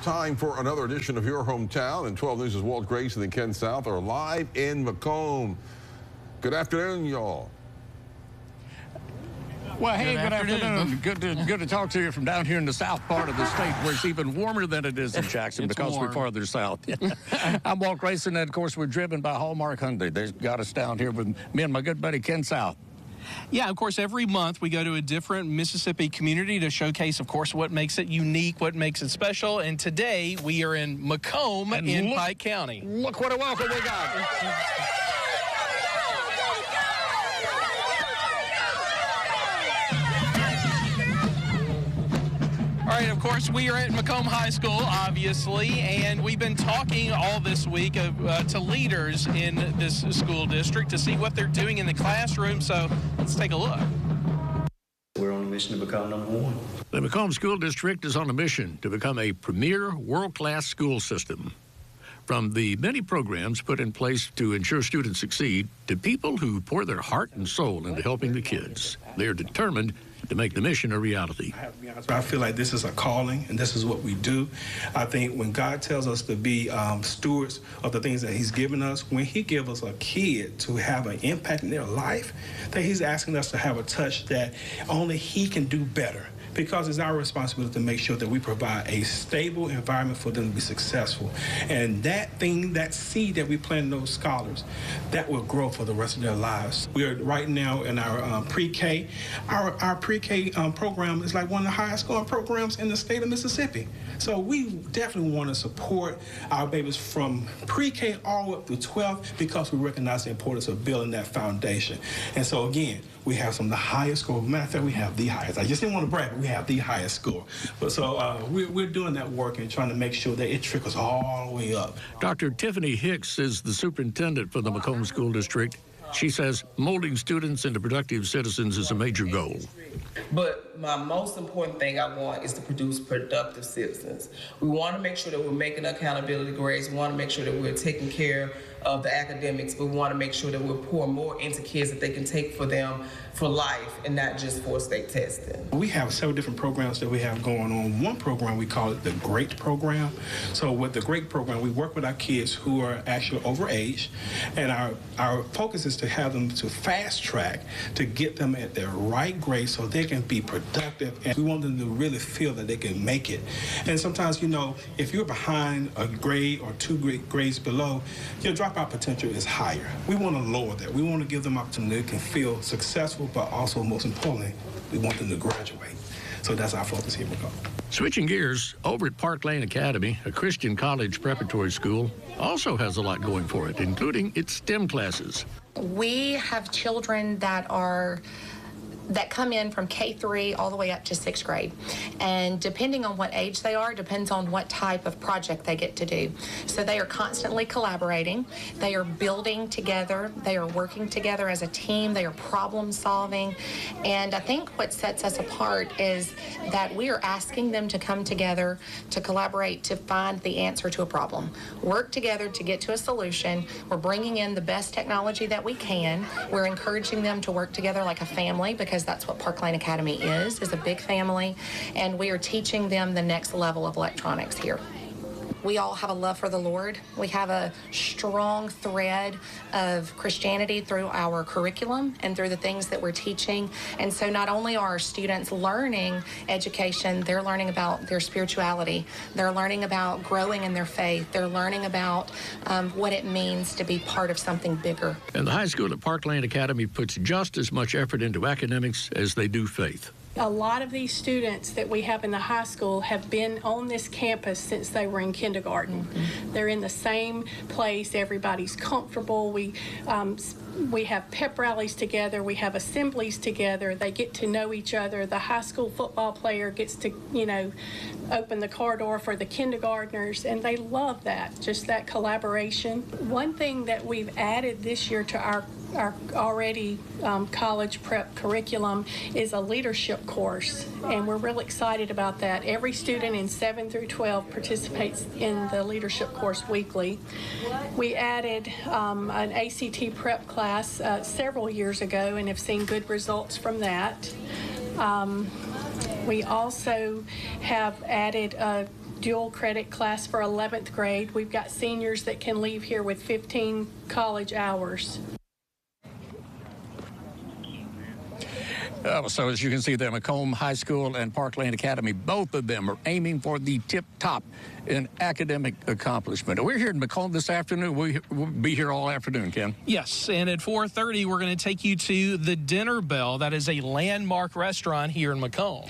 time for another edition of Your Hometown, and 12 News' Walt Grayson and Ken South are live in McComb. Good afternoon, y'all. Well, hey, good afternoon. Good to talk to you from down here in the south part of the state, where it's even warmer than it is in Jackson because we're farther south. I'm Walt Grayson, and of course we're driven by Hallmark Hyundai. They've got us down here with me and my good buddy Ken South. Yeah, of course, every month we go to a different Mississippi community to showcase, of course, what makes it unique, what makes it special. And today we are in McComb in Pike County. Look what a welcome we got. All right, of course, we are at McComb High School, obviously, and we've been talking all this week to leaders in this school district to see what they're doing in the classroom. So let's take a look. We're on a mission to become #1. The McComb School District is on a mission to become a premier world-class school system. From the many programs put in place to ensure students succeed, to people who pour their heart and soul into helping the kids, they are determined to make the mission a reality. I feel like this is a calling, and this is what we do. I think when God tells us to be stewards of the things that he's given us, when he gives us a kid to have an impact in their life, that he's asking us to have a touch that only he can do better. Because it's our responsibility to make sure that we provide a stable environment for them to be successful. And that thing, that seed that we plant in those scholars, that will grow for the rest of their lives. We are right now in our pre-K. Our pre-K program is like one of the highest scoring programs in the state of Mississippi. So we definitely want to support our babies from pre-K all the way up to 12 because we recognize the importance of building that foundation. And so again, we have some of the highest score. Matter of fact, we have the highest. I just didn't want to brag, but we have the highest score. But so we're doing that work and trying to make sure that it trickles all the way up. Dr. Tiffany Hicks is the superintendent for the McComb School District. She says molding students into productive citizens is a major goal. But my most important thing I want is to produce productive citizens. We want to make sure that we're making accountability grades. We want to make sure that we're taking care of the academics, but we want to make sure that we're pouring more into kids that they can take for them for life and not just for state testing. We have several different programs that we have going on. One program, we call it the GREAT program. So with the GREAT program, we work with our kids who are actually overage, and our focus is to have them to fast track to get them at their right grade so they can be productive, and we want them to really feel that they can make it. And sometimes, you know, if you're behind a grade or two grades below, your dropout potential is higher. We want to lower that. We want to give them opportunity they can feel successful, but also, most importantly, we want them to graduate. So that's our focus here, McComb. Switching gears, over at Parklane Academy, a Christian college preparatory school, also has a lot going for it, including its STEM classes. We have children that come in from K-3 all the way up to 6th grade. And depending on what age they are, depends on what type of project they get to do. So they are constantly collaborating. They are building together. They are working together as a team. They are problem solving. And I think what sets us apart is that we are asking them to come together, to collaborate, to find the answer to a problem. Work together to get to a solution. We're bringing in the best technology that we can. We're encouraging them to work together like a family, because that's what Parklane Academy is a big family, and we are teaching them the next level of electronics here. We all have a love for the Lord. We have a strong thread of Christianity through our curriculum and through the things that we're teaching. And so not only are our students learning education, they're learning about their spirituality. They're learning about growing in their faith. They're learning about what it means to be part of something bigger. And the high school at Parklane Academy puts just as much effort into academics as they do faith. A lot of these students that we have in the high school have been on this campus since they were in kindergarten. Mm-hmm. They're in the same place. Everybody's comfortable. We have pep rallies together. We have assemblies together. They get to know each other. The high school football player gets to, open the car door for the kindergartners, and they love that, just that collaboration. One thing that we've added this year to our already college prep curriculum is a leadership course, and we're really excited about that. Every student in 7 through 12 participates in the leadership course weekly. We added an ACT prep class several years ago and have seen good results from that. We also have added a dual credit class for 11th grade. We've got seniors that can leave here with 15 college hours. So as you can see there, McComb High School and Parklane Academy, both of them are aiming for the tip top in academic accomplishment. We're here in McComb this afternoon. We'll be here all afternoon, Ken. Yes, and at 4:30, we're going to take you to the Dinner Bell. That is a landmark restaurant here in McComb.